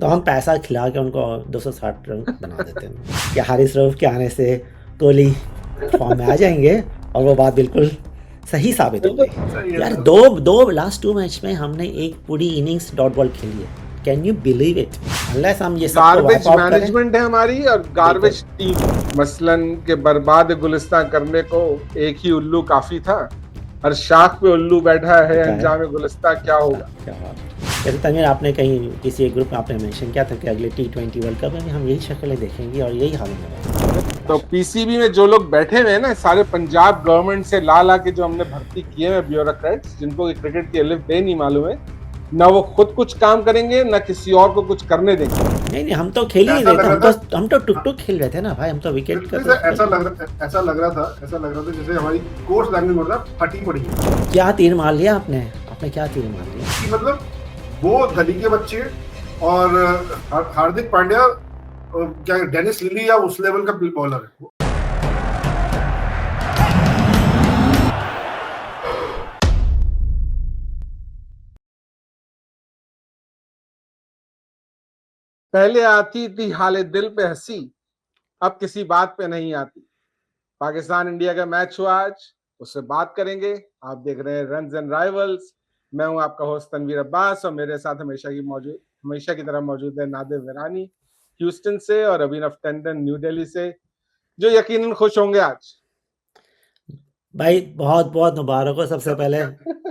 तो हम पैसा खिला के उनको 260 रन बना देते हैं कि हारिस रऊफ के आने से कोहली फॉर्म में आ जाएंगे, और वो बात बिल्कुल सही साबित हो बिल्कुल गई। सही है यार सर। दो दो लास्ट 2 मैच में हमने एक पूरी इनिंग्स डॉट बॉल खेली है। Can you believe it? Unless हम ये सबको गार्बेज वाइप आउट करें। मैनेजमेंट है हमारी और गार्बेज टीम। मसलन के बर्बाद गुलिस्तान करने को एक ही उल्लू काफी था। हर शाख पे उल्लू बैठा है, क्या है अंजाम गुलिस्तान क्या होगा। क्या बात। जैसे तनवीर, आपने कहीं किसी एक ग्रुप में आपने मेंशन किया था कि अगले T20 वर्ल्ड कप में भी हम यही शक्लें देखेंगे और यही हाल होने वाला है। तो पीसीबी में जो लोग बैठे हुए हैं ना, सारे पंजाब गवर्नमेंट से ला के जो हमने भर्ती किए हैं ब्यूरोक्रेट्स, जिनको क्रिकेट की अलिफ बे नहीं मालूम है, ना वो खुद कुछ काम करेंगे ना किसी और को कुछ करने देंगे। नहीं, हम तो खेल ही नहीं ऐसा रहे थे। लग रहा था हम तो टुक-टुक खेल रहे थे ना भाई। हम तो विकेट का बिल्कुल तो सर, ऐसा लग रहा था जैसे हमारी कोर्स लैंग्वेज में होता है, फटी पड़ी है क्या तीर मार लिया आपने? आपने क्या तीर मार लिया? कि मतलब वो गली के बच्चे और हार्दिक पांड्या क्या डेनिस लिली या उस लेवल का बॉलर है। पहले आती थी हाले दिल पे हंसी, अब किसी बात पे नहीं आती। पाकिस्तान इंडिया का मैच हुआ आज, उससे बात करेंगे। आप देख रहे हैं रन्स एंड राइवल्स। मैं हूं आपका होस्ट तनवीर अब्बास और मेरे साथ हमेशा की तरह मौजूद है नादिर विरानी ह्यूस्टन से और अभिनव टंडन न्यू दिल्ली से, जो यकीनन खुश होंगे आज। भाई बहुत बहुत मुबारक हो सबसे पहले।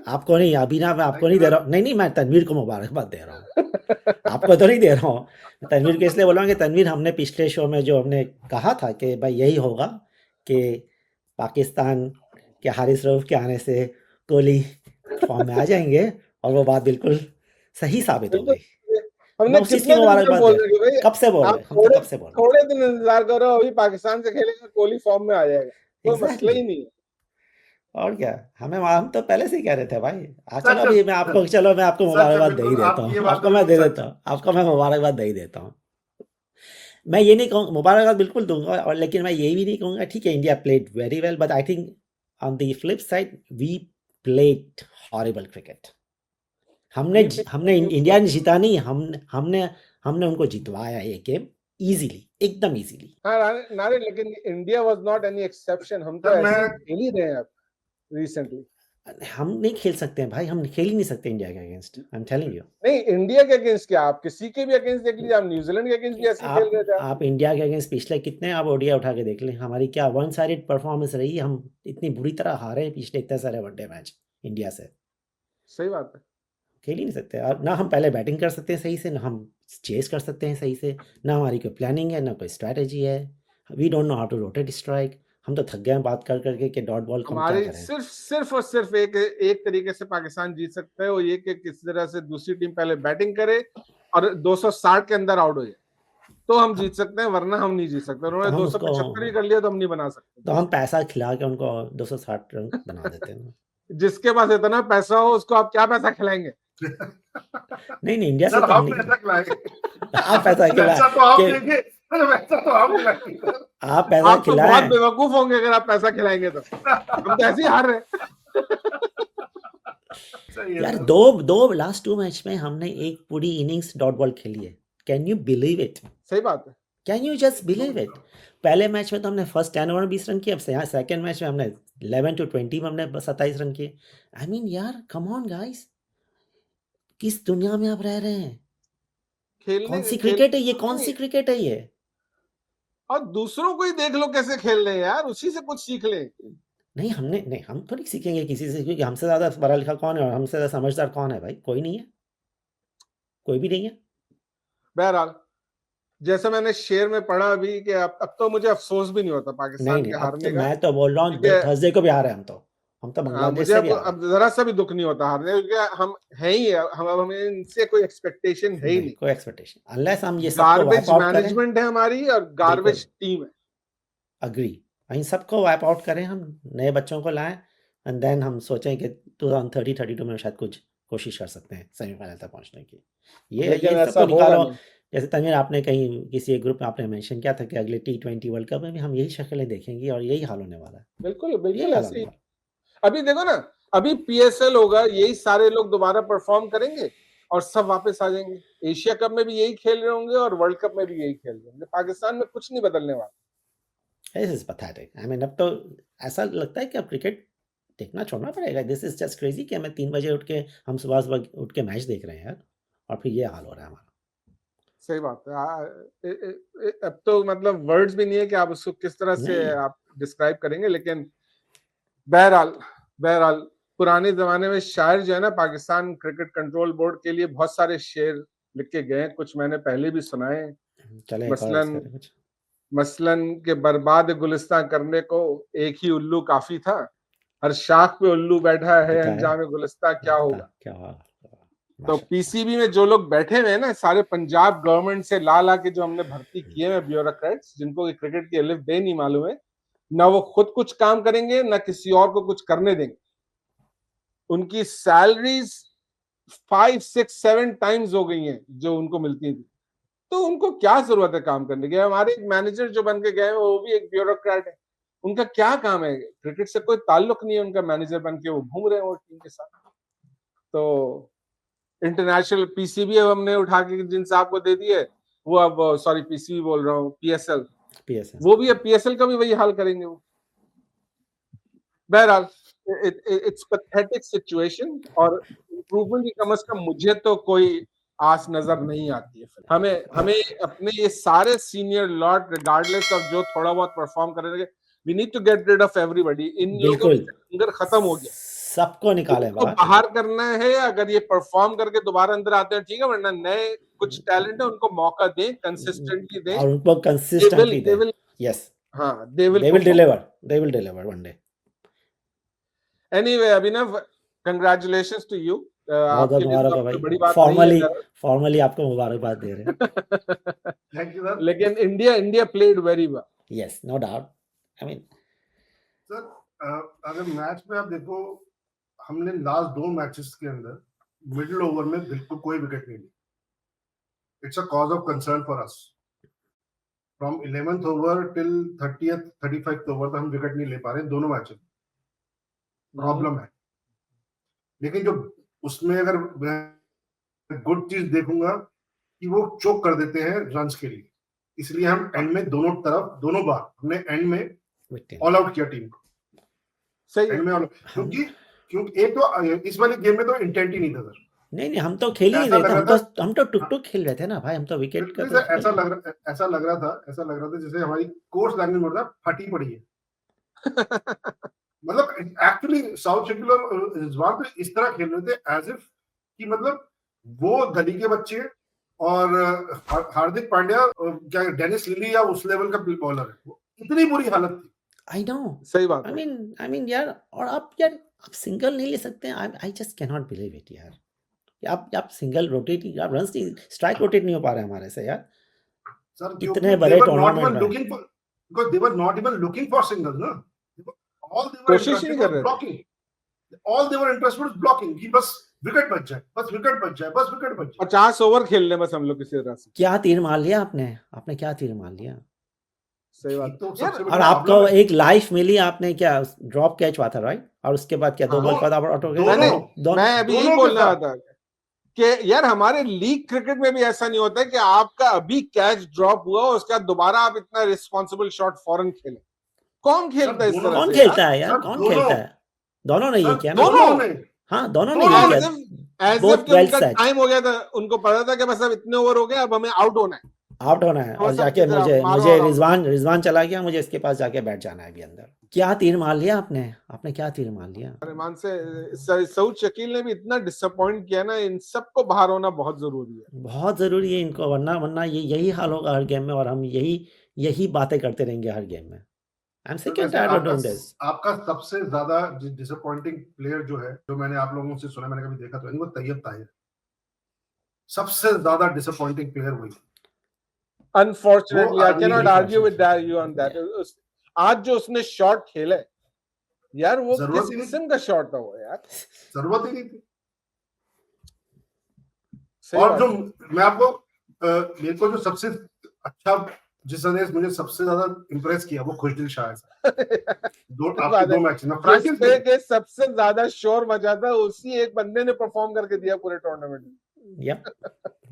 आपको नहीं, अभी ना मैं आपको नहीं दे रहा हूँ। नहीं, मैं तनवीर को मुबारकबाद दे रहा हूँ। आपको तो नहीं दे रहा हूँ। तनवीर को इसलिए बोला कि तनवीर, हमने पिछले शो में जो हमने कहा था कि भाई यही होगा कि पाकिस्तान के हारिस रऊफ के आने से कोहली फॉर्म में आ जाएंगे, और वो बात बिल्कुल सही साबित हो बिल्कुल। गई। हमने मैं उसी की कितने दिन से मुबारकबाद बोल दे रहा रहे हूँ। भाई, कब से बोल आप रहे, हम तो थोड़े कब से बोल रहे। थोड़े दिन इंतजार करो, अभी पाकिस्तान से खेलेगा कोहली फॉर्म में आ जाएगा, कोई मसला एग्जैक्टली। ही नहीं है। और क्या, हम तो पहले से ही कह रहे थे भाई। सर चलो सर अभी मैं आपको, चलो मैं आपको सच मुबारकबाद दे ही बिल्कुल देता आपकी ये हूँ। बात आपको तो मैं बिल्कुल दे सच देता है। हूँ, आपको मैं मुबारकबाद दे ही देता हूँ। मैं ये नहीं कहूँ, मुबारकबाद बिल्कुल दूंगा, और लेकिन मैं ये भी नहीं कहूँगा ठीक है India played very well, but I think on the flip side we played horrible cricket. हमने वी हमने इंडिया ने जीता नहीं, हमने हमने उनको जितवाया ये गेम इजीली, एकदम इजीली। हाँ नारे, लेकिन India was not any exception. हम तो सर ऐसे ही मैं खेल ही रहे हैं अब रिसेंटली। हम नहीं खेल सकते हैं भाई, हम खेल ही नहीं सकते इंडिया के against, I am telling you. नहीं, इंडिया के अगेंस्ट क्या, आप किसी के भी अगेंस्ट देख लीजिए, आप न्यूजीलैंड के अगेंस्ट भी ऐसे ही खेल आप रहे थे आप। आप इंडिया के अगेंस्ट पिछले कितने आप ओडिया उठा के देख लें, हमारी क्या वन साइडेड परफॉर्मेंस रही है। हम इतनी बुरी तरह हारे हैं पिछले इतने सारे वनडे मैच इंडिया से। सही बात है। खेल ही नहीं सकते, और ना हम पहले बैटिंग कर सकते हैं सही से, ना हम चेस कर सकते हैं सही से, ना हमारी कोई प्लानिंग है, ना कोई स्ट्रैटेजी है। We don't know how to rotate strike. हम तो थक गए हैं बात कर करके कि डॉट बॉल को हम क्या हमारी करें। सिर्फ और सिर्फ एक तरीके से पाकिस्तान जीत सकता है, वो ये कि किस तरह से दूसरी टीम पहले बैटिंग करे और 260 के अंदर आउट हो जाए, तो हम जीत सकते हैं, वरना हम नहीं जीत सकते। तो उन्होंने हम उसको 275 भी कर लिया तो हम नहीं बना सकते तो हम 200। पैसा खिला के उनको 260 रन बना देते हैं। जिसके पास इतना पैसा हो उसको आप क्या पैसा खिलाएंगे? नहीं, इंडिया से सर तो हम हम नहीं। पैसा खिलाएंगे। आप पैसा खिला पैसा तो आप के, देंगे, सर पैसा तो हम खिलाएंगे सर। आप पैसा आप तो बहुत खिलाएं। बेवकूफ होंगे अगर आप पैसा खिलाएंगे तो। हम तो ऐसे ही हार रहे हैं। सही है यार सर। दो लास्ट 2 मैच में हमने एक पूरी इनिंग्स डॉट बॉल खेली है। Can you believe it? सही बात है। Can you just believe it? पहले मैच में तो हमने फर्स्ट 10 ओवर 20 रन किए, अब से यहाँ सेकेंड मैच में हमने 11 to 20 में हमने 27 रन किए। आई मीन यार, कम ऑन गाइस, किस दुनिया में आप रह रहे हैं? कौन सी खेल क्रिकेट है ये? कौन नहीं, सी क्रिकेट है ये? और दूसरों को ही देख लो कैसे खेल रहे हैं यार, उसी से कुछ सीख ले। नहीं, हम थोड़ी सीखेंगे किसी से, क्योंकि हमसे ज़्यादा पढ़ा लिखा कौन है और हमसे ज़्यादा समझदार कौन है भाई? कोई नहीं है, कोई भी नहीं है। बहरहाल, जैसे मैंने शेर में पढ़ा अभी कि अब तो मुझे अफसोस भी नहीं होता पाकिस्तान नहीं, के अब तो हारने का, मैं तो बोल रहा हूँ क्योंकि थर्सडे को भी हारे हम तो बांग्लादेश मुझे से भी हारे। अब जरा सा भी दुख नहीं होता हारने का, क्योंकि हम है ही है, हमें इनसे कोई एक्सपेक्टेशन है ही नहीं, नहीं। कोई एक्सपेक्टेशन, अनलेस हम ये सबको वाइप गार्बेज आउट करें। मैनेजमेंट है हमारी और बिल्कुल गार्बेज टीम है। अग्री। इन सबको वाइप आउट करें, हम नए बच्चों को लाएं, एंड देन हम सोचें कि 2030-32 में शायद कुछ कोशिश कर सकते हैं सेमीफाइनल तक पहुंचने की। लेकिन ये ऐसा सबको होगा निकालो। नहीं। जैसे तनवीर, आपने कहीं किसी एक ग्रुप में आपने मेंशन किया था कि अगले T20 वर्ल्ड कप में भी हम यही शक्लें देखेंगे और यही हाल होने वाला है। बिल्कुल यही बिल्कुल हाल ऐसे होने ही। वाला अभी देखो ना, अभी पीएसएल होगा, यही सारे लोग दोबारा परफॉर्म करेंगे और सब वापस आ जाएंगे। एशिया कप में भी यही खेल रहे होंगे और वर्ल्ड कप में भी यही खेल रहे होंगे। पाकिस्तान में कुछ नहीं बदलने वाला। This is pathetic. I mean, अब तो ऐसा लगता है कि अब क्रिकेट देखना छोड़ना पड़ेगा। दिस इज जस्ट क्रेजी कि हमें 3 बजे उठ के हम सुबह उठ के मैच देख रहे हैं यार, और फिर ये हाल हो रहा है हमारा। सही बात है। अब तो मतलब वर्ड्स भी नहीं है कि आप उसको किस तरह से नहीं। आप डिस्क्राइब करेंगे। लेकिन बहरहाल पुराने जमाने में शायर जो है ना, पाकिस्तान क्रिकेट कंट्रोल बोर्ड के लिए बहुत सारे शेर लिख के गए। कुछ मैंने पहले भी सुनाए। चले एक और इसका कुछ। मसलन के बर्बाद गुलिस्तां करने को एक ही उल्लू काफी था, हर शाख पे उल्लू बैठा है, अंजाम गुलिस्तां क्या होगा। क्या होगा। तो पीसीबी में जो लोग बैठे हुए हैं ना, सारे पंजाब गवर्नमेंट से ला के जो हमने भर्ती किए हैं ब्यूरोक्रेट्स, जिनको क्रिकेट की अलिफ बे नहीं मालूम है, ना वो खुद कुछ काम करेंगे ना किसी और को कुछ करने देंगे। उनकी सैलरीज 5, 6, 7 टाइम्स हो गई हैं जो उनको मिलती थी। तो उनको क्या जरूरत है काम करने की। हमारे एक मैनेजर जो बन के गए वो भी एक ब्यूरोक्रेट है। उनका क्या काम है, क्रिकेट से कोई ताल्लुक नहीं है उनका। मैनेजर बन के वो घूम रहे हैं वो टीम के साथ। तो इंटरनेशनल पीसीबी अब हमने उठा के जिन साहब को दे दिए, वो अब सॉरी पीसीबी बोल रहा हूँ, पीएसएल, वो भी अब पीएसएल का भी वही हाल करेंगे वो। बहरहाल इट्स पैथेटिक सिचुएशन, और इम्प्रूवमेंट की कम से कम मुझे तो कोई आस नजर नहीं आती है। हमें अपने ये सारे सीनियर लॉर्ड रिगार्डलेस ऑफ जो थोड़ा बहुत परफॉर्म कर रहे थे, we need to get rid of everybody. इन लोगों का अंदर खत्म हो गया, सबको निकाले बाहर करना है। अगर ये परफॉर्म करके दोबारा अंदर आते हैं ठीक है, वरना नए कुछ टैलेंट है उनको मौका दें, कंसिस्टेंटली दें और उनको कंसिस्टेंटली दें। यस, हाँ, they will deliver one day. Anyway, Abhinav, congratulations to you. बहुत मुबारक है भाई। फॉर्मली आपको मुबारकबाद दे रहे हैं। Thank you sir. लेकिन India played very well. Yes, no doubt. I mean sir, अगर मैच में आप देखो, हमने लास्ट 2 मैचेस के अंदर मिडिल ओवर में बिल्कुल कोई विकेट नहीं ली। It's a cause of concern for us. From 11th over till 30th 35th over तक हम विकेट नहीं ले पा रहे दोनों मैचेस। प्रॉब्लम है। लेकिन जो उसमें अगर गुड चीज देखूंगा कि वो चोक कर देते हैं रन्स के लिए, इसलिए हम एंड में दोनों बार हमने एंड में ऑल आउट किया टीम को। सही एंड में क्योंकि एक तो इस वाली गेम में तो इंटेंट ही नहीं था सर। नहीं, हम तो खेल ही नहीं रहे थे। हम तो टुक खेल रहे थे ना भाई। हम तो विकेट का ऐसा लग रहा था जैसे हमारी कोर्स लैंग्वेज में फटी पड़ी है। मतलब एक्चुअली साउथ शेफील्ड और रिजवान तो इस तरह खेल रहे थे एज इफ कि मतलब वो गली के बच्चे और हार्दिक पांड्या क्या डेनिस लिली या उस लेवल का बॉलर है। इतनी बुरी हालत थी। आई नो, सही बात। आई मीन यार, और आप सिंगल नहीं ले सकते हैं। I just can not believe it यार। आप सिंगल रोटेट, आप रन्स नहीं, स्ट्राइक रोटेट नहीं हो पा रहे हमारे से यार। सर इतने बड़े टूर्नामेंट में they were not even looking for singles, ना। All they were कोशिश नहीं कर रहे blocking. All they were interested was blocking कि बस विकेट बच जाए, बस विकेट बच जाए, बस विकेट बच जाए। 50 ओवर खेल ले बस हम लोग किसी तरह से। क्या तीर मार लिया आपने क्या तीर मार लिया। सही बात। तो और आपको एक लाइफ मिली, आपने क्या ड्रॉप कैच हुआ था राइट, और उसके बाद क्या 2 बॉल बाद आप आउट हो गए। मैं अभी यही बोल रहा था कि यार हमारे लीग क्रिकेट में भी ऐसा नहीं होता कि आपका अभी कैच ड्रॉप हुआ उसके बाद दोबारा आप इतना रिस्पॉन्सिबल शॉट फॉरन खेले। कौन खेलता है इस तरह से? कौन खेलता है यार, कौन खेलता है? दोनों नहीं है क्या? दोनों नहीं है। टाइम हो गया था, उनको पता था कि बस अब इतने ओवर हो गए, अब हमें आउट होना है। और जाके मुझे रिजवान चला गया, मुझे इसके पास जाके बैठ जाना है अभी अंदर। क्या तीर मार लिया आपने क्या तीर मार लिया। रहमान से सऊद शकील ने भी इतना डिसअपॉइंट किया ना। इन सबको बाहर होना बहुत जरूरी है इनको, वरना यही हाल होगा हर गेम में, और हम यही बातें करते रहेंगे हर गेम में। I'm sick and tired of doing this. आपका सबसे ज्यादा डिसअपॉइंटिंग प्लेयर जो है, जो मैंने आप लोगों से सुना, मैंने कभी देखा तो नहीं, वो तैयब ताहिर। सबसे ज्यादा डिसअपॉइंटिंग प्लेयर वही। Unfortunately, I cannot argue with you on that. आज जो उसने शॉट खेला यार, वो किस किस्म का शॉट था वो यार, जरूरत ही नहीं थी। और जो मैं आपको मेरे को जो सबसे अच्छा जिसने मुझे सबसे ज्यादा इंप्रेस किया वो खुशदिल शाह है। 2 मैच में के सबसे ज्यादा शोर मचा था, उसी एक बंदे ने परफॉर्म करके दिया पूरे टूर्नामेंट में। Yep.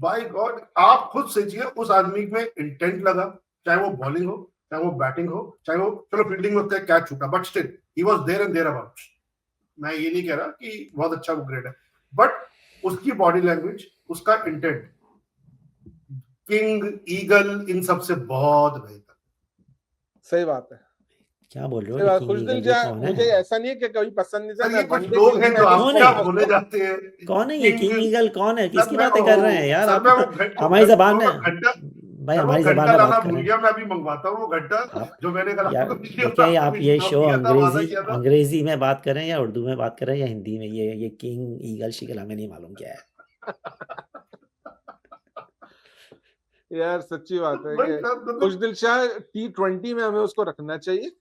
बाय गॉड, आप खुद सोचिए उस आदमी में इंटेंट लगा, चाहे वो बॉलिंग हो, चाहे वो बैटिंग हो, चाहे वो चलो फील्डिंग में उसका कैच छूटा, but still he was there and there about. मैं ये नहीं कह रहा कि बहुत अच्छा वो ग्रेड है, बट उसकी बॉडी लैंग्वेज, उसका इंटेंट किंग ईगल इन सबसे बहुत बेहतर. सही बात है. क्या बोल रहे सही हो बात. किंग खुशदिल ईगल ये शाह कौन मुझे है? ऐसा नहीं है कि कभी पसंद नहीं था. सर मैं ये कुछ वनडे लोग के हैं लिए जो मैच कौन आपसे है? आप बोले जाते हैं. कौन है ये किंग ईगल? कौन है? सर किसकी मैं बातें कर रहे हैं यार सर आप? मैं वो हमारी जबान में घंटा, भाई सर वो हमारी घंटा जबान में लाना बात भूल करें गया. मैं अभी मंगवाता हूँ वो घंटा आप जो मैंने कल यार. आपको पिछली बार देखें आप ये आपको शो किया था, वादा किया था. अंग्रेजी में बात करें या उर्दू में बात करें या हिंदी में, ये किंग ईगल शिकल हमें नहीं मालूम क्या है. यार सच्ची बात है वही कि सर, मतलब खुशदिल शाह T20 में हमें उसको रखना चाहिए.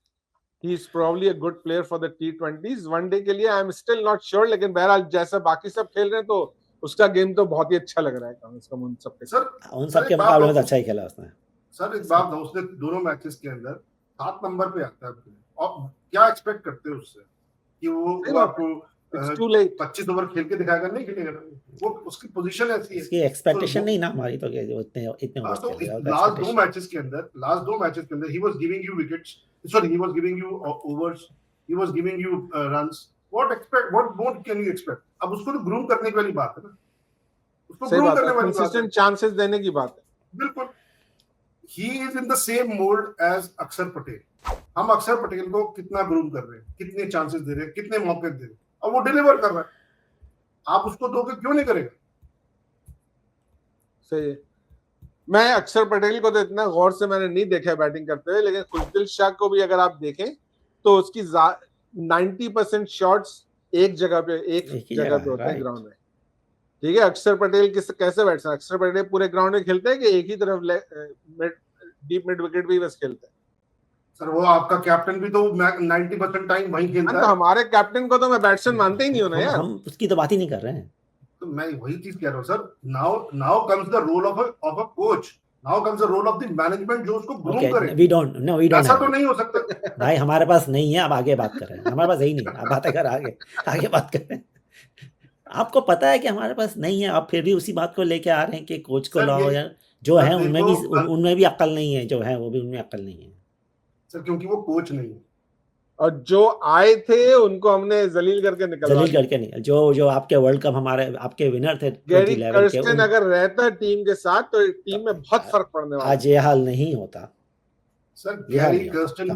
He is probably a good player for the T20s. One day के लिए I am still not sure, लेकिन बहरहाल जैसा बाकी सब खेल रहे हैं तो उसका गेम तो बहुत ही अच्छा लग रहा है कम से कम उन सबके साथ. सर उन सर सब के एक बात मुकाबले में तो दो, अच्छा ही खेला उसने. सर एक बात दो, उसने दोनों मैचेस के अंदर 7 नंबर पे आता है और क्या एक्सपेक्ट करते हो उससे कि सही वो बात आपको इट्स टू लेट. 25 ओवर खेल के दिखाएगा? नहीं खेलेगा. वो उसकी पोजीशन ऐसी है. इसकी तो एक्सपेक्टेशन वो नहीं ना हमारी तो, कि वो इतने हाँ, ओवर्स तो खेलेगा. लास्ट दो मैचेस के अंदर he was giving you wickets, sorry he was giving you overs, he was giving you runs. What more can you expect? अब उसको तो ग्रूम करने की वाली बात है ना, उसको सही ग्रूम बात करने है. वाली बात है. कंसिस्टेंट चांसेस देने की बात है. बिल्कुल. He is in the same mould as Akshar Patel. हम अक्षर पटेल को कितना ग्रूम कर रहे हैं, कितने चांसेस दे रहे हैं, कितने मौके दे रहे हैं, और वो डिलीवर कर रहा है. आप उसको दोगे, क्यों नहीं करेगा? सही है. मैं अक्षर पटेल को तो इतना गौर से मैंने नहीं देखा बैटिंग करते हुए, लेकिन खुशदिल शाह को भी अगर आप देखें तो उसकी 90% शॉट्स एक जगह पे होते हैं ग्राउंड में. ठीक है. अक्षर पटेल कैसे बैट्समैन, अक्षर पटेल पूरे ग्राउंड में खेलते हैं कि एक ही तरफ डीप मिड विकेट भी बस खेलते हैं? सर वो आपका कैप्टन भी तो 90% टाइम वहीं खेलता है. तो हमारे कैप्टन को तो मैं बैट्समैन मानते ही नहीं हूं ना यार. हम उसकी तो बात ही नहीं कर रहे हैं. तो मैं वही चीज कह रहा हूँ sir. Now comes the role of a coach, now comes the role of the management जो उसको ग्रूम करे. वी डोंट ऐसा तो नहीं हो सकता भाई. हमारे पास नहीं है. अब आगे बात कर रहे हैं. हमारे पास यही नहीं है. आप बातें कर आगे बात कर रहे हैं. आपको पता है कि हमारे पास नहीं है, आप फिर भी उसी बात को लेके आ रहे हैं कि कोच को लाओ यार. जो है उनमें भी अक्ल नहीं है, जो है वो भी उनमें अक्ल नहीं है सर, क्योंकि वो कोच नहीं है. और जो आए थे उनको हमने जलील करके नहीं. जो आपके वर्ल्ड कप हमारे आपके विनर थे गैरी कर्स्टन अगर रहता टीम के साथ तो टीम में बहुत फर्क पड़ने वाला. आज ये हाल नहीं होता sir. Gary Kirsten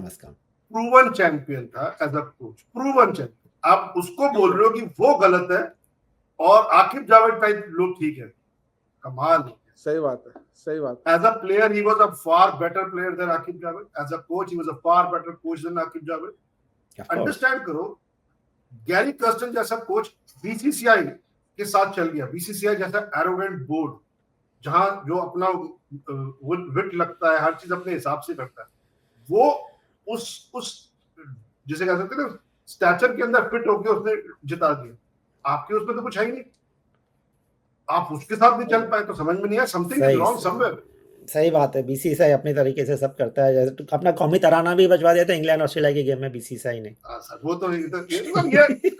proven champion था as a coach, proven champion. आप उसको बोल रहे हो कि वो गलत है और आकिब जावेद टाइप लोग ठीक है. कमाल. सही बात है. As a player, he was a far better player than Akib Javed. As a coach, he was a far better coach than Akib Javed. Understand करो, गैरी कर्स्टन जैसा कोच बीसीसीआई के साथ चल गया. बीसीसीआई जैसा एरोगेंट बोर्ड, जहां जो अपना विट लगता है, हर चीज अपने हिसाब से करता है, वो उस जिसे कह सकते हैं ना, स्टैचर के अंदर फिट होकर उसने जिता दिया. आपके उसमें तो कुछ है ही नहीं. आप उसके साथ भी चल पाए तो समझ में नहीं आया. Something is wrong somewhere. सही बात है. बीसीसीआई अपनी तरीके से सब करता है. जैसे अपना कौमी तराना भी बजवा दिया था इंग्लैंड ऑस्ट्रेलिया के गेम में बीसीसीआई ने. सर वो तो ये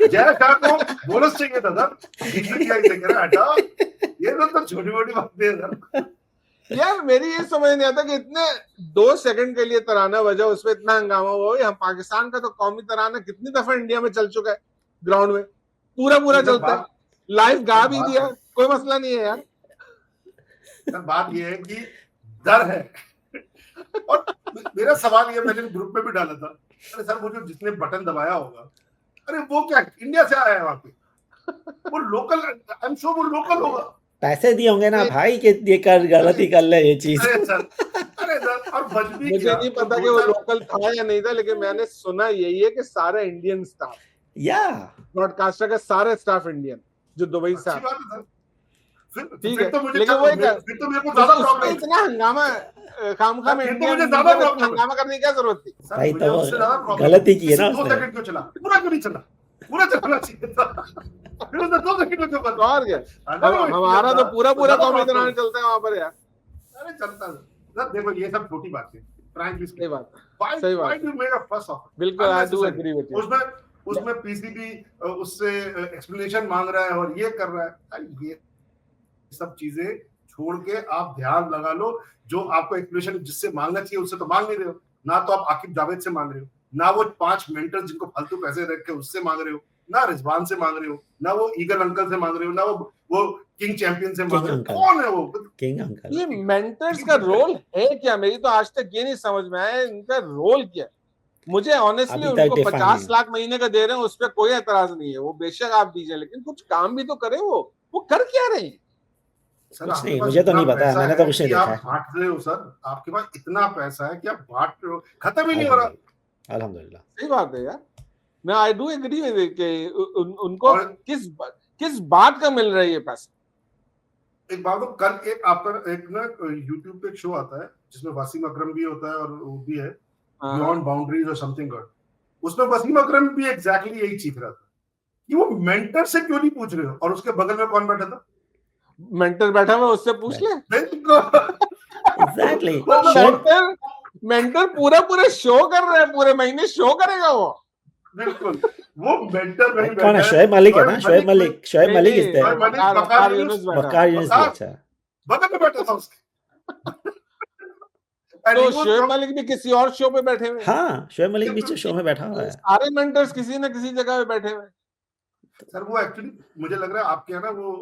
जय शाह को बोनस चाहिए था सर. बीसीसीआई से कह रहा हटा. ये तो छोटी-मोटी बातें हैं सर. यार मेरी ये समझ नहीं आता कि इतने 2 सेकंड के लिए तराना बजा, उसमें इतना हंगामा हुआ. हम पाकिस्तान का तो कौमी तराना कितनी दफा इंडिया में चल चुका है ग्राउंड में, पूरा चलता है. लाइव गा भी दिया, कोई मसला नहीं है यार. बात ये है कि डर है. और मेरा सवाल ये मैंने ग्रुप में भी डाला था, अरे सर वो जो जिसने बटन दबाया होगा, अरे वो क्या इंडिया से आया है वहां पे? वो लोकल, आई एम श्योर वो लोकल होगा. पैसे दिए होंगे ना भाई कि ये कर गलती कर ले ये चीज. अरे सर और बजबी मुझे नहीं पता कि वो लोकल था या नहीं था, लेकिन मैंने सुना यही है कि सारा इंडियन स्टाफ, या ब्रॉडकास्टर का सारा स्टाफ इंडियन जो दुबई से आता है. ठीक है, तो मुझे लेकिन वो फिर तो मेरे को ज्यादा प्रॉब्लम है. इतना हंगामा खामखा में फिर तो मुझे ज्यादा प्रॉब्लम है. हंगामा करने की क्या जरूरत थी भाई? तो गलती की है ना उसने. 2 सेकंड क्यों चला? पूरा क्यों नहीं चला? पूरा चलना चाहिए था. फिर उसने 2 सेकंड में क्यों बंद? और क्या, हमारा तो पूरा कौमी तराना चलता है वहां पर यार. अरे चलता है सर. देखो ये सब छोटी बातें, फ्रैंकली सही बात है. सही बात. Why do make a fuss of? बिल्कुल, I do agree with you. उसमें पीसीबी उससे एक्सप्लेनेशन मांग रहा है और ये कर रहा है. ये सब चीजें छोड़ के आप ध्यान लगा लो, जो आपको एक्सप्लेनेशन जिससे मांगना चाहिए उससे तो मांग नहीं रहे हो। ना तो आप आकिब जावेद से मांग रहे हो, ना वो 5 मेंटर्स जिनको फालतू पैसे रख के उससे मांग रहे हो, ना रिजवान से मांग रहे हो, ना वो ईगल अंकल से मांग रहे हो, ना वो किंग चैंपियन से मांग रहे हो। कौन है वो किंग अंकल? ये मेंटर्स का रोल है क्या? मेरी तो आज तक ये नहीं समझ में आया इनका रोल क्या है। मुझे ऑनेस्टली अभी तक उनको define 50 नहीं। लाख महीने का दे रहे हैं, उस पर कोई एतराज नहीं है, वो बेशक आप दीजिए, लेकिन कुछ काम भी तो करें। वो कर क्या रहे हैं? सर कुछ आपके नहीं, पास मुझे तो इतना नहीं पता है, पैसा मैंने है तो कुछ नहीं कि देखा आप है। बांट रहे हो सर, आपके पास इतना पैसा है कि आप बांट रहे हो, खत्म ही नहीं हो रहा। अल्हम्दुलिल्लाह। सही बात है यार, मैं आई डू एग्री विद कि उनको और किस बात का मिल रहा है ये पैसा। एक बात तो कल एक आपका एक ना यूट्यूब पे एक शो आता है जिसमें वसीम अकरम भी होता है और वो भी है, बियॉन्ड बाउंड्रीज और समथिंग गॉड। उसमें वसीम अकरम भी एग्जैक्टली यही चीख रहा था कि वो मेंटर से क्यों नहीं पूछ रहे हो, और उसके बगल में कौन बैठा था? मेंटर बैठा हुआ, उससे पूछ ले। एग्जैक्टली। मेंटर पूरा शो कर रहा है, पूरे महीने शो करेगा वो। बिल्कुल, वो मेंटर नहीं कौन है? बैठा शोएब मलिक है ना? शोएब नहीं, मलिक इज देयर। वकार यूनुस बैठा। वकार यूनुस भी अच्छा है। बगल में बैठा था उसके। तो शोएब मलिक भी किसी और शो पे बैठे हुए हैं। हाँ, शोएब मलिक भी शो में बैठा हुआ है। सारे मेंटर्स किसी न किसी जगह पे बैठे हुए हैं। सर वो एक्चुअली मुझे लग रहा है आपके यहाँ ना वो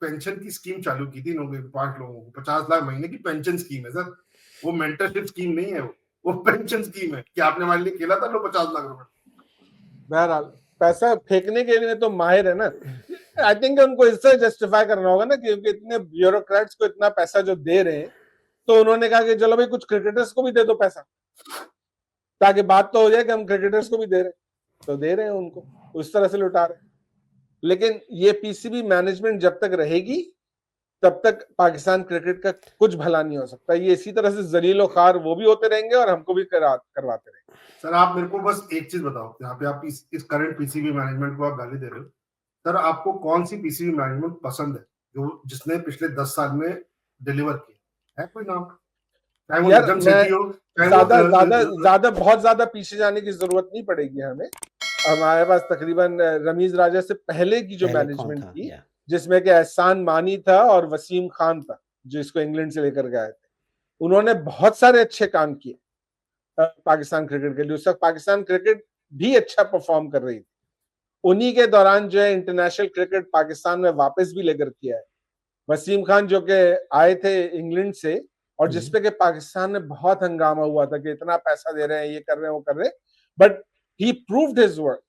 पेंशन की स्कीम चालू की थी इन लोगों 5 लोगों को 50 लाख महीने की पेंशन स्कीम है सर। वो मेंटरशिप स्कीम नहीं है, वो पेंशन स्कीम है कि आपने हमारे लिए खेला था लो 50 लाख रुपए। बहरहाल पैसा फेंकने के लिए तो माहिर है ना। आई थिंक उनको इससे जस्टिफाई करना होगा ना, क्योंकि इतने ब्यूरोक्रेट्स को इतना पैसा जो दे रहे हैं, तो उन्होंने कहा कि चलो भाई कुछ क्रिकेटर्स को भी दे दो पैसा, ताकि बात तो हो जाए कि हम क्रिकेटर्स को भी दे रहे हैं। तो दे रहे हैं उनको, उस तरह से लुटा रहे हैं। लेकिन ये पीसीबी मैनेजमेंट जब तक रहेगी तब तक पाकिस्तान क्रिकेट का कुछ भला नहीं हो सकता। ये इसी तरह से जलीलो खार वो भी होते रहेंगे और हमको भी करवाते रहेंगे। सर आप मेरे को बस एक चीज बताओ, यहाँ पे आप इस करंट पीसीबी मैनेजमेंट को आप गाली दे रहे हो, सर आपको कौन सी पीसीबी मैनेजमेंट पसंद है जो जिसने पिछले 10 साल में डिलीवर किया है? कोई नाम? चाहे वो नजम सेठी हो, ज्यादा बहुत ज्यादा पीछे जाने की जरूरत नहीं पड़ेगी हमें। हमारे पास तकरीबन रमीज राजा से पहले की जो मैनेजमेंट थी, जिसमें कि एहसान मानी था और वसीम खान था, जो इसको इंग्लैंड से लेकर गए थे, उन्होंने बहुत सारे अच्छे काम किए पाकिस्तान क्रिकेट के लिए। उस वक्त पाकिस्तान क्रिकेट भी अच्छा परफॉर्म कर रही थी। उन्हीं के दौरान जो है इंटरनेशनल क्रिकेट पाकिस्तान में वापस भी लेकर किया है वसीम खान, जो कि आए थे इंग्लैंड से, और जिसपे कि पाकिस्तान में बहुत हंगामा हुआ था कि इतना पैसा दे रहे हैं, ये कर रहे हैं, वो कर रहे हैं, but he proved his work.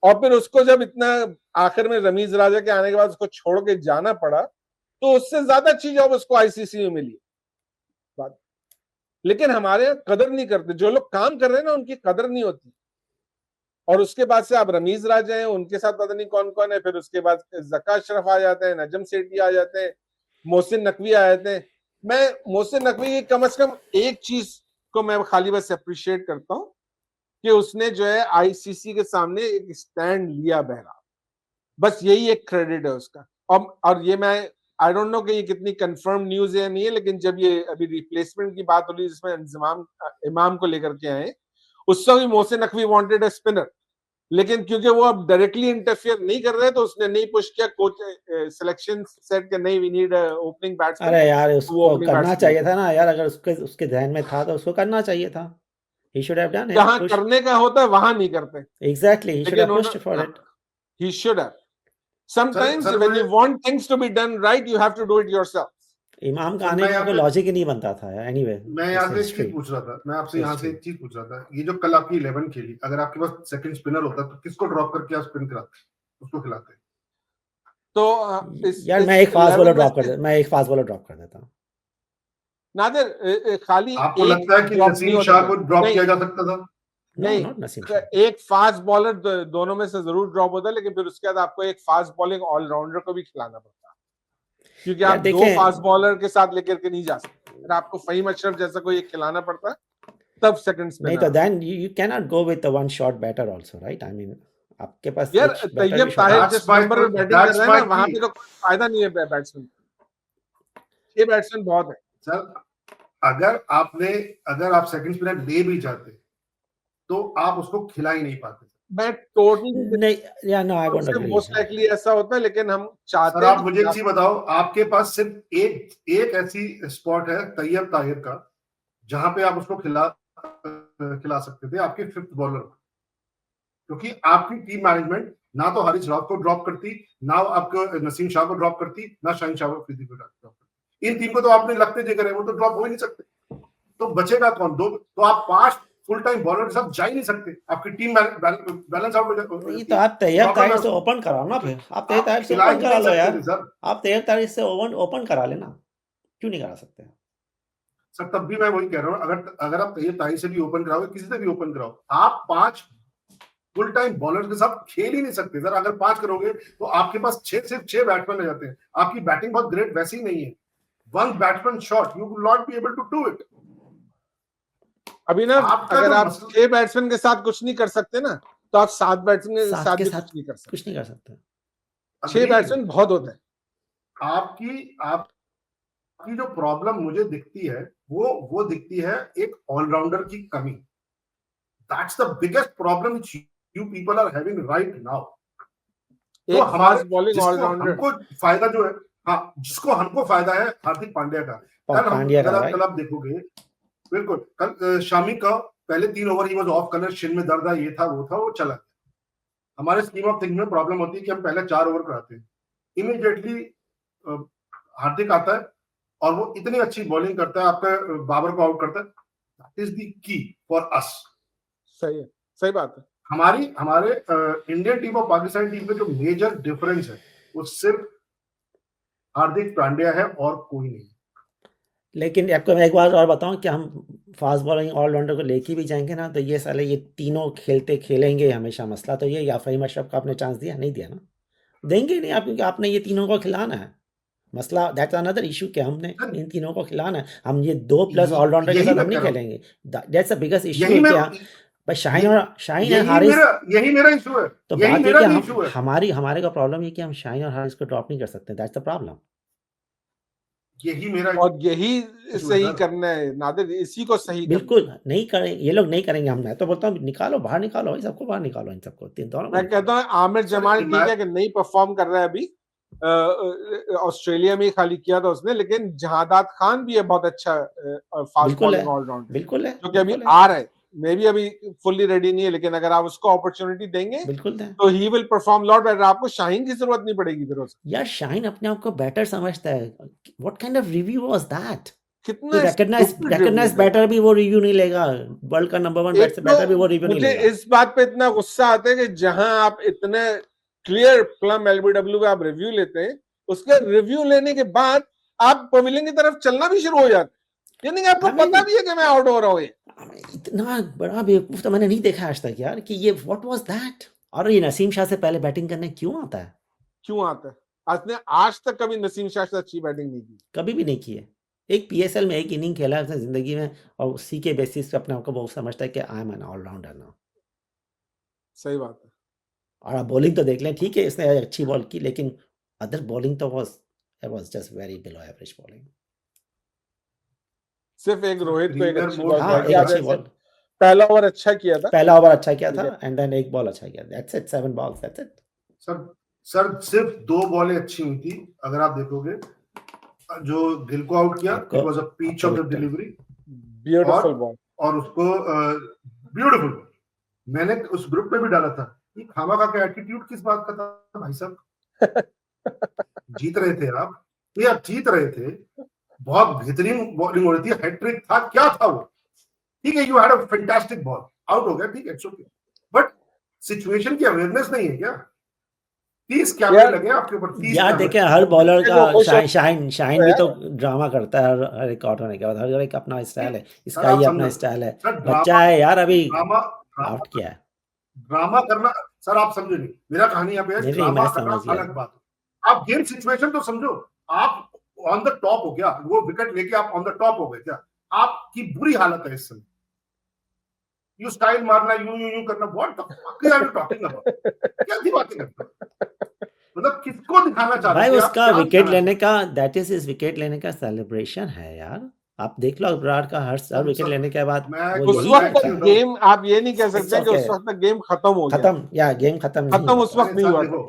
और फिर उसको जब इतना आखिर में रमीज राजा के आने के बाद उसको छोड़ के जाना पड़ा, तो उससे ज्यादा अच्छी जॉब उसको आईसीसी में मिली बात। लेकिन हमारे कदर नहीं करते, जो लोग काम कर रहे हैं ना उनकी कदर नहीं होती। और उसके बाद से आप रमीज राजा हैं, उनके साथ पता नहीं कौन कौन है, फिर उसके बाद जका अशरफ आ जाते हैं, नजम सेठी आ जाते हैं, मोहसिन नकवी आ जाते हैं। मैं मोहसिन नकवी की कम से कम एक चीज को मैं खाली बस अप्रिशिएट करता हूं कि उसने जो है आईसीसी के सामने एक स्टैंड लिया बहरा, बस यही एक क्रेडिट है उसका। और ये मैं आई डोंट नो कि ये कितनी कंफर्म न्यूज है या नहीं है, लेकिन जब ये अभी रिप्लेसमेंट की बात हो रही है जिसमें इमाम को लेकर के आए, उस वक्त भी Mohsin Naqvi wanted a spinner, लेकिन क्योंकि वो अब डायरेक्टली इंटरफियर नहीं कर रहे तो उसने नहीं पुश किया। कोच सिलेक्शन सेट के नहीं, वी नीड ओपनिंग बैट्समैन। अरे यार उसको करना चाहिए था ना यार, अगर उसके ध्यान में था तो उसको करना चाहिए था। He should have done it. जहां करने का होता है वहां नहीं करते। Exactly, he should have pushed for it. He should have. Sometimes when you want things to be done right, you have to do it yourself. इमाम का आने का कोई लॉजिक ही नहीं बनता था एनीवे। मैं यहाँ से एक चीज पूछ रहा था, मैं आपसे यहाँ से एक चीज पूछ रहा था, ये जो कल आपकी 11 खेली, अगर आपके पास सेकंड स्पिनर होता तो किसको ड्रॉप करके आप स्पिन कराते, उसको खिलाते? तो यार मैं एक फास्ट बॉलर ड्रॉप कर देता। नादिर खाली आपको लगता है कि नसीम शाह को ड्रॉप किया जा सकता था? नहीं, एक फास्ट बॉलर दोनों में से जरूर ड्रॉप होता है, लेकिन फिर उसके बाद आपको एक फास्ट बॉलिंग ऑलराउंडर को भी खिलाना पड़ता है, क्योंकि आप दो फास्ट बॉलर के साथ लेकर के नहीं जा सकते। आपको फहीम अशरफ जैसा कोई एक खिलाना पड़ता है, तब सेकंड स्पिनर। नहीं तो then you can not go with the one shot batter also, right? I mean आपके पास यार तैयब ताहिर जिस नंबर पे बैटिंग कर रहा है ना, वहां पे तो कोई फायदा नहीं है बैट्समैन। ये बैट्समैन बहुत है सर। अगर आप सेकंड स्पिनर ले भी जाते तो आप उसको खिला ही नहीं पाते। मैं टोटली नहीं, yeah no I won't agree. Most likely ऐसा होता है, लेकिन हम चाहते सर हैं आप मुझे एक चीज बताओ, आपके पास सिर्फ एक ऐसी स्पॉट है तैयब ताहिर का जहां पे आप उसको खिला सकते थे, आपके फिफ्थ बॉलर, क्योंकि आपकी टीम मैनेजमेंट ना तो हारिस राव को ड्रॉप करती, ना आपको नसीम शाह को ड्रॉप करती, ना शाहीन शाह अफरीदी को ड्रॉप करती। इन टीम को तो आपने लगते जगह वो तो ड्रॉप हो ही नहीं सकते, तो बचेगा कौन? दो तो आप 5 फुल टाइम बॉलर के साथ जा ही नहीं सकते, आपकी टीम बैलेंस आउट हो जाती। नहीं तो आप तैयब प्रॉब्लम ताहिर है से उसमें। ओपन कराओ ना, फिर आप तैयब आप ताहिर से खिला ओपन ही करा नहीं लो सकते यार, थे सर। आप तैयब ताहिर से ओपन करा लेना, क्यों नहीं करा सकते? सर तब भी मैं वही कह रहा हूँ, अगर आप तैयब ताहिर से भी ओपन कराओगे, किसी से भी ओपन कराओ, आप 5 फुल टाइम बॉलर के साथ खेल ही नहीं सकते सर। अगर 5 करोगे तो आपके पास सिर्फ 6 बैट्समैन रह जाते हैं। आपकी बैटिंग बहुत ग्रेट वैसी ही नहीं है। One batsman shot you will not be able to do it. Abhinav, आपका अगर जो आप मसला 6 बैट्समैन के साथ कुछ नहीं कर सकते ना, तो आप 7 बैट्समैन के साथ साथ के भी साथ कुछ नहीं कर सकते। कुछ नहीं कर सकते। 6 बैट्समैन बहुत होते हैं। आपकी जो प्रॉब्लम मुझे दिखती है वो दिखती है एक ऑलराउंडर की कमी। That's the biggest problem which you people are having right now. तो एक हमारे फास्ट बॉलिंग जिसको ऑलराउंडर, हमको फायदा जो है, हाँ जिसको हमको फायदा है हार्दिक पांड्या का। पांड्या का कल आप देखोगे, बिल्कुल कल शामी का पहले 3 over he was of colour, Shin में दर्द है, ये था वो चला गया। हमारे स्कीम ऑफ थिंकिंग में प्रॉब्लम होती है कि हम पहले 4 ओवर कराते हैं, इमीडिएटली हार्दिक आता है और वो इतनी अच्छी बॉलिंग करता है, आपका बाबर को आउट करता है। That is the key for us. सही है, सही बात है। हमारे इंडियन टीम और पाकिस्तानी टीम में जो मेजर डिफरेंस है वो सिर्फ हार्दिक पांड्या है और कोई नहीं। लेकिन आपको मैं एक बात और बताऊं कि हम फास्ट बॉलिंग ऑलराउंडर को लेके भी जाएंगे ना, तो ये साले ये तीनों खेलेंगे हमेशा। मसला तो ये या फहीम अशरफ को आपने चांस दिया नहीं दिया ना, देंगे नहीं आप, क्योंकि आपने ये तीनों को खिलाना है। मसला दैट्स अनदर इशू कि हमने इन तीनों को खिलाना है। हम ये 2 प्लस ऑलराउंडर के यही साथ मैं हम नहीं कह रहा हूं। खेलेंगे। दैट्स द बिगेस्ट इशू यही मैं कि भाई शाहीन एंड हारिस, यही मेरा इशू है। तो यही बात ये मेरा कि भी हम इशू है। हमारे का प्रॉब्लम ये कि हम शाहीन और हारिस को ड्रॉप नहीं कर सकते। That's the problem. यही मेरा और यही इशू है सही सर। करना है नादिर, इसी को सही करना है। बिल्कुल नहीं करें ये लोग, नहीं करेंगे। हम मैं तो बोलता हूँ निकालो, बाहर निकालो, इन सबको बाहर निकालो, इन सबको दोनों को मैं कहता निकालो। हूँ आमिर सर जमाल ठीक है कि नहीं परफॉर्म कर रहा है अभी, ऑस्ट्रेलिया में ही खाली किया था उसने, लेकिन जहादात खान भी है बहुत अच्छा फास्ट बिल्कुल बॉलिंग है, ऑलराउंडर, बिल्कुल है, जो कि अभी बिल्कुल है, आ रहा है। मे भी अभी फुल्ली रेडी नहीं है, लेकिन अगर आप उसको अपॉर्चुनिटी देंगे बिल्कुल है। तो he will perform lot better. आपको शाहीन की जरूरत नहीं पड़ेगी फिर उसको। यार शाहीन अपने आप को बेटर समझता है। What kind of review was that? कितना रिकॉग्नाइज stupid review है। बैटर भी वो रिव्यू नहीं लेगा। वर्ल्ड का नंबर 1 एक बैटर भी वो तो रिव्यू नहीं मुझे लेगा। इस बात पे इतना गुस्सा आता है कि जहां आप इतने क्लियर प्लम एलबीडब्ल्यू का आप रिव्यू लेते हैं, उसके रिव्यू लेने के बाद आप पवेलियन की तरफ चलना भी शुरू हो जाते हैं, यानी कि आपको पता भी है कि मैं आउट हो रहा हूँ। इतना बड़ा बेवकूफ तो मैंने नहीं देखा आज तक यार, कि ये व्हाट वाज दैट। और ये नसीम शाह से पहले बैटिंग करने क्यों आता है? क्यों आता है? आज तक कभी नसीम शाह से अच्छी बैटिंग नहीं की। कभी भी नहीं की है। एक पीएसएल में एक इनिंग खेला है उसने जिंदगी में, और उसी के बेसिस पे अपने आप को बहुत समझता है कि I am an allrounder now. सही बात है। और आप बॉलिंग तो देख लें, ठीक है इसने अच्छी बॉल की, लेकिन अदर बॉलिंग तो was just very below average bowling. सिर्फ एक रोहित को एक प्रीमियर अच्छी मोड बॉल हाँ, बाकी एक आधे अच्छी से बॉल, पहला ओवर अच्छा किया था, पहला ओवर अच्छा किया था, ठीक एंड देन एक बॉल अच्छा किया। That's it, 7 balls, that's it. Sir सिर्फ 2 बॉलें अच्छी हुई थी। अगर आप देखोगे, जो गिल को आउट किया, it was a pitch of the delivery, beautiful ball, और उसको ब्यूटीफुल। मैंने उस ग्रुप में भी डाला था कि खामा का एटीट्यूड किस बात का था भाई साहब। जीत रहे थे आप, ये आप जीत रहे थे, बहुत बेहतरीन बॉलिंग हो रही थी, हैट्रिक था, क्या था वो, ठीक है, you had a fantastic ball, out हो गया, ठीक है, इट्स ओके, बट सिचुएशन की अवेयरनेस नहीं है क्या? 30 कैमरे लगे आपके ऊपर, 30 यार कैमरे। देखें, हर बॉलर का शाहीन भी यार। तो ड्रामा करता है हर एक आउट होने के बाद। हर एक अपना स्टाइल है, इसका आप ये समझो, अपना स्टाइल है। सर बच्चा है यार, अभी ड्रामा आउट किया है। ड्रामा करना, सर आप समझो नहीं, मेरा कहानी यहाँ पे है, नहीं ड्रामा मैं करना समझ गया। अलग बात है। आप गेम सिचुएशन तो समझो, आप ऑन द टॉप हो गया, वो विकेट लेके आप ऑन द टॉप हो गए क्या? आपकी बुरी हालत है इस समय, यू स्टाइल मारना, यू करना, what the fuck are you talking about? क्या दी बातें करते हो? मतलब किसको दिखाना चाह भाई रहे थे आप? उसका क्या विकेट दिखाना लेने का, दैट इज हिज विकेट लेने का सेलिब्रेशन है यार। आप देख लो विराट का हर विकेट लेने के बाद मैं वो उस यही वक्त करता तक है। गेम आप ये नहीं कह सकते कि okay. उस वक्त तक गेम खत्म हो गया, खत्म या गेम खत्म नहीं खत्म हुआ उस था। वक्त नहीं सर हुआ था। देखो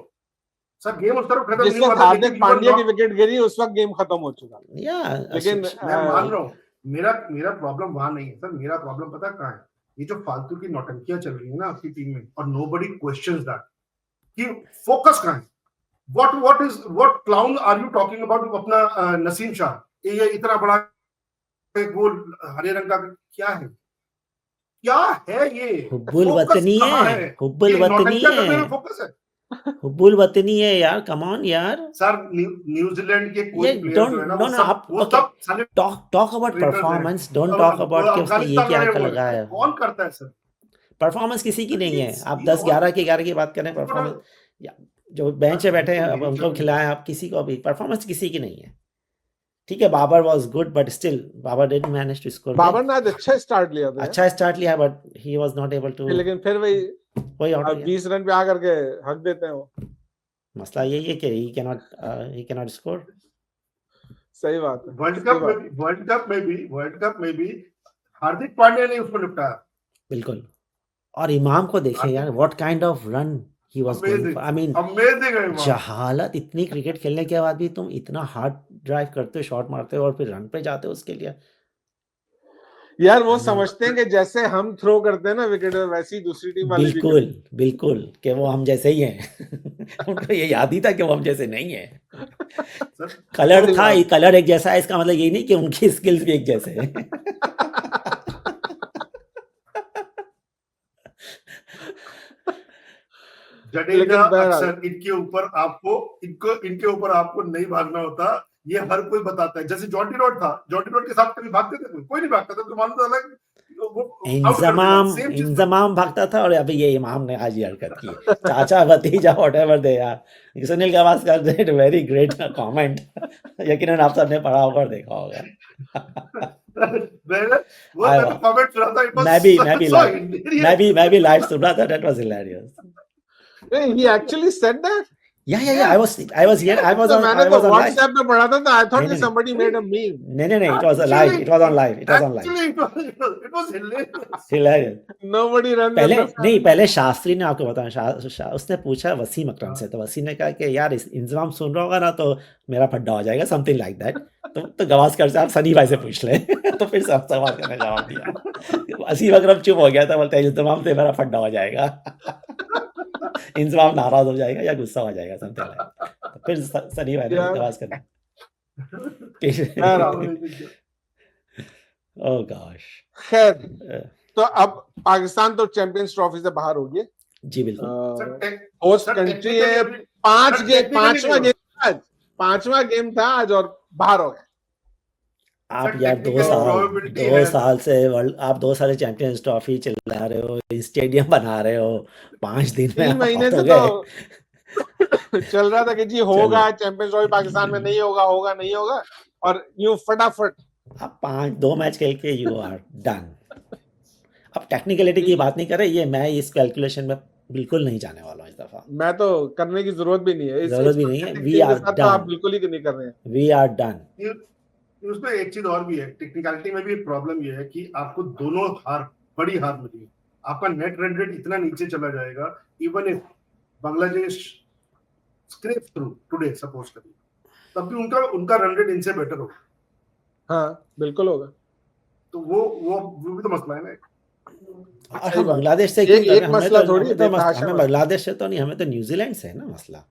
सर गेम उस तरफ खत्म जिस नहीं हुआ वक्त था, हार्दिक लेकिन you were पांड्या की not- विकेट गिरी उस वक्त गेम खत्म हो चुका, या लेकिन मैं मान रहा हूँ मेरा प्रॉब्लम वहां नहीं है सर। मेरा प्रॉब्लम पता कहाँ है? ये जो फालतू की नौटंकियां चल रही है ना आपकी टीम में, और नोबडी क्वेश्चंस दैट कि फोकस कहाँ है? What clown are you talking about? अपना नसीम शाह ये इतना बड़ा गोल हरे रंग का क्या है? क्या है ये? हुब्बुल फोकस वतनी कहाँ है, है? हुब्बुल ये वतनी नौटंकियां करने में है, फोकस है हुब्बुल वतनी है यार, कम ऑन यार। सर। न्यूजीलैंड के ये कोई प्लेयर्स डोंट जो है ना नो नो आप वो ओके, सब साले टॉक अबाउट ट्रेटर्स हैं। परफॉर्मेंस, डोंट अब टॉक अबाउट कि उसने ये अफगानिस्तान क्या वाले क्या बोल रहे लगाया हैं, कौन करता है सर? परफॉर्मेंस किसी की नहीं है। आप ये 10-11 की बात करें परफॉर्मेंस, जो बेंच पे बैठे हैं अब उनको खिलाएं आप, किसी को भी परफॉर्मेंस किसी की नहीं है। ठीक है Babar was good but still Babar didn't manage to score. Babar ने आज अच्छा स्टार्ट लिया था, अच्छा स्टार्ट लिया but he was not able to, लेकिन फिर वही आउट हो गया। 20 रन पे आकर के हक देते हैं वो। मसला यही है कि ही कैनॉट स्कोर। सही बात है। वर्ल्ड कप में भी हार्दिक पांड्या ने उसको निपटाया। बिल्कुल, और इमाम को देखें यार, what kind of run he was going for. I mean amazing है इमाम। जहालत, इतनी क्रिकेट खेलने के बाद भी तुम इतना हार्ड ड्राइव करते हो, शॉट मारते हो और फिर रन पे जाते हो उसके लिए। यार वो समझते हैं कि जैसे हम थ्रो करते हैं ना विकेट, वैसे ही दूसरी टीम वाले भी बिल्कुल बिल्कुल कि वो हम जैसे ही हैं। उनको ये याद ही था कि वो हम जैसे नहीं है। कलर सही था, बात। कलर एक जैसा है, इसका मतलब ये नहीं कि उनकी स्किल्स भी एक जैसे हैं। जडेजा लेकिन बहरहाल अक्सर इनके ऊपर आपको नहीं भागना होता, ये हर कोई बताता है। जैसे जॉन्टी रॉड था, जॉन्टी रॉड के साथ कभी भागते थे? कोई नहीं भागता था, तो मालूम था अलग वो out कर देगा। Same चीज इंजमाम भागता था, और अभी ये इमाम ने आज ये हरकत की। चाचा भतीजा व्हाटएवर दे यार। Sunil Gavaskar did very great comment, यकीनन आप सबने पढ़ा होगा और देखा होगा। मैंने कमेंट सुना था, it was मैं भी so लाइव सुना था, that was hilarious. he actually said that? Yeah, I was here, I was तो on मैंने तो live. व्हाट्सएप पे पढ़ा था, तो I thought नहीं, कि somebody made a meme. नहीं, it was live, it was on live. Actually, it was hilarious. Hilarious. Nobody runs in the family. पहले शास्त्री ने, आपको बताया, उसने पूछा वसीम अकरम से, तो वसीम ने कहा कि यार इंतजाम सुन रहा होगा ना तो मेरा फड्डा हो जाएगा, समथिंग लाइक दैट। तो गावस्कर से आप सनी भाई से पूछ ले। तो फिर सब सवाल करने जवाब दिया। वसीम अकरम चुप हो गया था, बोलते इंतजाम से मेरा फड्डा हो जाएगा। इंतजाम नाराज हो जाएगा या गुस्सा हो जाएगा, समथिंग लाइक। तो फिर सनी भाई ने गावस्कर ने ओह गॉश। खैर, तो अब पाकिस्तान तो चैंपियंस ट्रॉफी से बाहर हो गए जी बिल्कुल। होस्ट कंट्री है। पांचवा गेम था आज और बाहर हो गए। आप यार 2 साल से आप 2 साल चैंपियंस ट्रॉफी चिल्ला रहे हो, स्टेडियम बना रहे हो, 5 दिन में 3 महीने से तो चल रहा था कि जी होगा चैंपियंस ट्रॉफी पाकिस्तान में, नहीं होगा नहीं होगा, और यूं फटाफट आप 2 मैच खेल के यू आर डन। अब टेक्निकलिटी की बात नहीं कर रहे, ये मैं इस कैलकुलेशन में बिल्कुल नहीं जाने वाला हूं इस दफा। मैं तो करने की जरूरत भी नहीं है, जरूरत भी नहीं है। वी आर डन, आप बिल्कुल ही नहीं कर रहे हैं। We are done. उसमें एक चीज और भी है, टेक्निकलिटी में भी प्रॉब्लम ये है कि आपको दोनों बड़ी हार मिली है। आपका नेट रन रेट इतना नीचे चला जाएगा, even if Bangladesh scrap through today suppose करिए, तब भी उनका रन रेट इनसे बेटर होगा। हाँ बिल्कुल होगा। तो वो भी तो मसला है ना। हम बांग्लादेश से एक मसला थोड़ी है, हमें बांग्लादेश से तो नहीं, हमें तो न्यूजीलैंड से है ना मसला।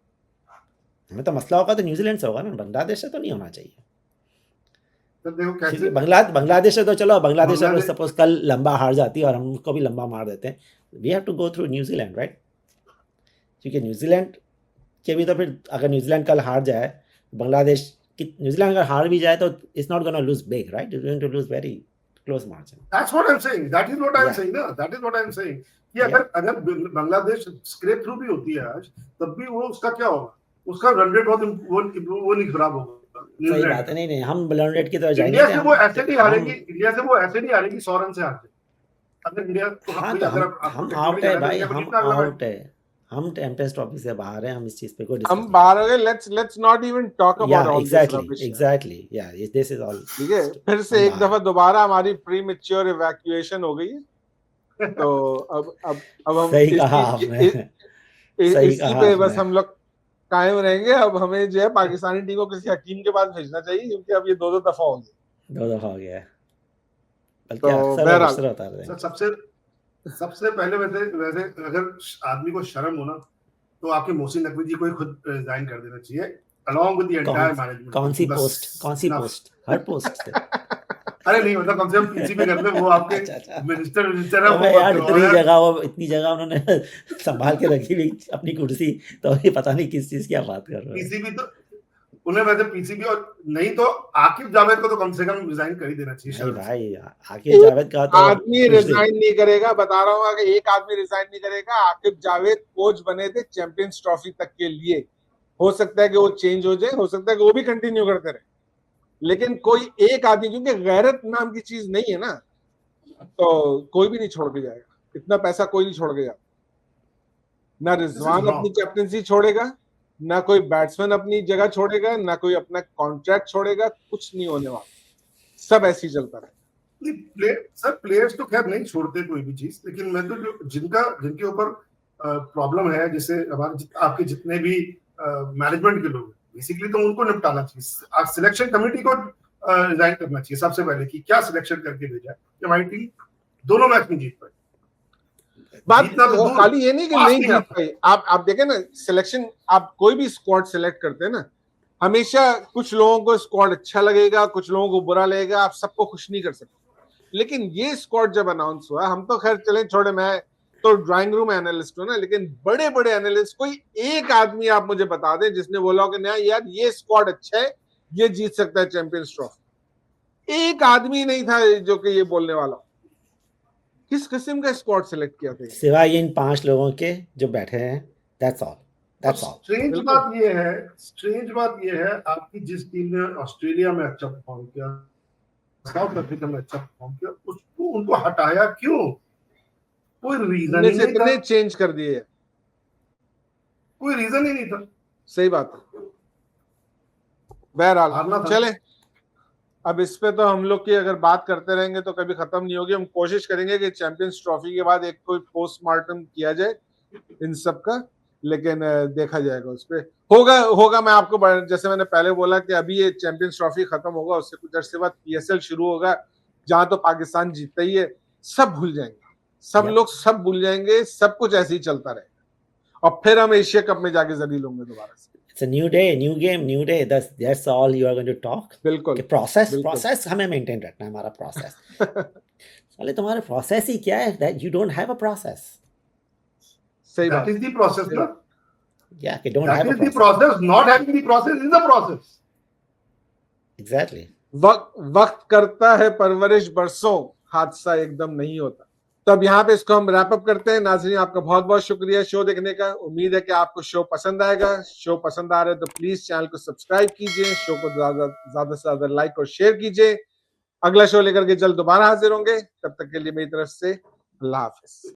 हमें तो मसला होगा तो न्यूजीलैंड से होगा ना, बांग्लादेश से तो नहीं होना चाहिए। बांग्लादेश से तो चलो, बांग्लादेश अगर सपोज कल लंबा हार जाती है और हम उसको भी लंबा मार देते हैं, we have to go through New Zealand, right? क्योंकि न्यूजीलैंड के भी तो फिर अगर न्यूजीलैंड कल हार जाए, न्यूजीलैंड अगर हार भी जाए तो it's not gonna lose big, right? It's going to lose very close margin. That's what I am saying, that is what I am saying ना, that is what I am saying कि अगर Bangladesh scrap through भी होती है आज, तब भी वो उसका क्या होगा, उसका रन रेट बहुत वो नहीं खराब होगा। सही बात है। नहीं हम रन रेट की तरफ जाएंगे। इंडिया से वो ऐसे नहीं हारेगी 100 रन से हार जाए। अगर इंडिया हम आउट है भाई, हम आउट है। हम चैंपियंस ट्रॉफी से बाहर हैं, हम इस चीज पे कोई डिस्कस हम नहीं बाहर हो गए, लेट्स नॉट इवन टॉक करेंगे। अबाउट या all this exactly rubbish. Exactly या दिस इज ऑल। ठीक है, फिर से एक दफा दोबारा हमारी प्रीमेच्योर इवैक्यूएशन हो गई है। तो अब हम सही कहा आपने, सही इसी कहा पे बस आपने। हम लोग कायम रहेंगे। अब हमें जो है पाकिस्तानी टीम को किसी हकीम के पास भेजना चाहिए, क्योंकि अब ये दो दफा हो गया। 2 दफा हो गया है, बल्कि तो अक्सर और बहरहाल अक्सर होता है। सर सबसे पहले वैसे वैसे अगर आदमी को शर्म हो ना, तो आपके मोहसिन नकवी जी को ही खुद रिजाइन कर देना चाहिए, along with the entire management। कौन सी बस पोस्ट, कौन सी enough। पोस्ट, हर पोस्ट से। अरे नहीं, मतलब कम से कम पीसीबी कर ले, वो आपके अच्छा अच्छा, मिनिस्टर मिनिस्टर है, तो वो मैं मत यार करवाओ इतनी यार। जगह, वो इतनी जगह उन्होंने संभाल के रखी हुई अपनी कुर्सी, तो ये पता नहीं किस चीज की आप बात कर रहे हो। पीसीबी तो उन्हें वैसे पीसीबी, और नहीं तो आकिब जावेद को तो कम से कम रिजाइन कर ही देना चाहिए। नहीं शर्म से। भाई, आकिब जावेद का तो आदमी कुछ रिजाइन नहीं करेगा, बता रहा हूँ कि एक आदमी रिजाइन नहीं करेगा। आकिब जावेद कोच बने थे चैंपियंस ट्रॉफी तक के लिए, हो सकता है कि वो चेंज हो जाए, हो सकता है कि वो भी कंटिन्यू करते रहे, लेकिन कोई एक आदमी, क्योंकि गैरत नाम की चीज नहीं है ना, तो कोई भी नहीं छोड़ के जाएगा। इतना पैसा कोई नहीं छोड़ के जाएगा। ना रिजवान अपनी कैप्टनसी छोड़ेगा, ना कोई बैट्समैन अपनी जगह छोड़ेगा, ना कोई अपना कॉन्ट्रैक्ट छोड़ेगा, कुछ नहीं होने वाला, सब ऐसे ही चलता रहे। सर प्लेयर्स तो खैर नहीं छोड़ते कोई भी चीज, लेकिन मैं तो जो जिनके ऊपर प्रॉब्लम है, जैसे हमारे आपके जितने भी मैनेजमेंट के लोग, बेसिकली तो उनको निपटाना चाहिए। सिलेक्शन कमेटी को रिजाइन करना चाहिए सबसे पहले, कि क्या सिलेक्शन करके भेजा है कि हमारी टीम दोनों मैच में जीत पाई। बात जीतना तो दूर, खाली ये नहीं कि पास नहीं नहीं जीत आता। पाई। आप देखें ना, सिलेक्शन, आप कोई भी स्क्वाड सिलेक्ट करते हैं ना, हमेशा कुछ लोगों को स्क्वाड अच्छा लगेगा, कुछ लोगों को बुरा लगेगा, आप सबको खुश नहीं कर सकते। लेकिन ये स्क्वाड जब अनाउंस हुआ, हम तो खैर चले छोड़े, मैं तो ड्राइंग रूम एनालिस्ट हूं ना, लेकिन बड़े बड़े एनालिस्ट, कोई एक आदमी आप मुझे बता दें जिसने बोला हो कि नहीं यार ये स्क्वाड अच्छा है, ये जीत सकता है चैंपियंस ट्रॉफी। एक आदमी नहीं था जो कि ये बोलने वाला। किस किस्म का स्क्वाड सिलेक्ट किया था, सिवाय इन 5 लोगों के जो बैठे हैं, that's all, that's all. Strange बात ये है, आपकी जिस टीम ने ऑस्ट्रेलिया में अच्छा परफॉर्म किया, साउथ अफ्रीका में अच्छा परफॉर्म किया, उसको उनको हटाया क्यों? कोई रीजन ही नहीं था, चेंज कर दिए, कोई रीजन ही नहीं था। सही बात है। बहरहाल चले, अब इस पे तो हम लोग की अगर बात करते रहेंगे तो कभी खत्म नहीं होगी। हम कोशिश करेंगे कि चैंपियंस ट्रॉफी के बाद एक कोई पोस्टमार्टम किया जाए इन सब का, लेकिन देखा जाएगा उस पे। होगा मैं आपको, जैसे मैंने पहले बोला कि अभी ये चैंपियंस ट्रॉफी खत्म होगा, उससे कुछ अर्से बाद पीएसएल शुरू होगा, जहां तो पाकिस्तान जीतता ही है। सब भूल जाएंगे, सब लोग सब भूल जाएंगे, सब कुछ ऐसे ही चलता रहेगा, और फिर हम एशिया कप में जाके जलील होंगे दोबारा से। It's a new day, new game, new day. That's all you are going to talk. बिल्कुल, प्रोसेस हमें मेंटेन रखना है, हमारा प्रोसेस। साले तुम्हारा प्रोसेस ही क्या है? That you don't have a process. सही बात। That is the process, ना? Yeah, you don't That have a is the process. process. Not having the process is the process. Exactly. वक्त करता है परवरिश, बरसों हादसा एकदम नहीं होता। तो अब यहाँ पे इसको हम रैप अप करते हैं। नाज़रीन, आपका बहुत बहुत शुक्रिया शो देखने का। उम्मीद है कि आपको शो पसंद आएगा। शो पसंद आ रहा है तो प्लीज चैनल को सब्सक्राइब कीजिए, शो को ज्यादा से ज्यादा लाइक और शेयर कीजिए। अगला शो लेकर के जल्द दोबारा हाजिर होंगे, तब तक के लिए मेरी तरफ से अल्लाह हाफिज।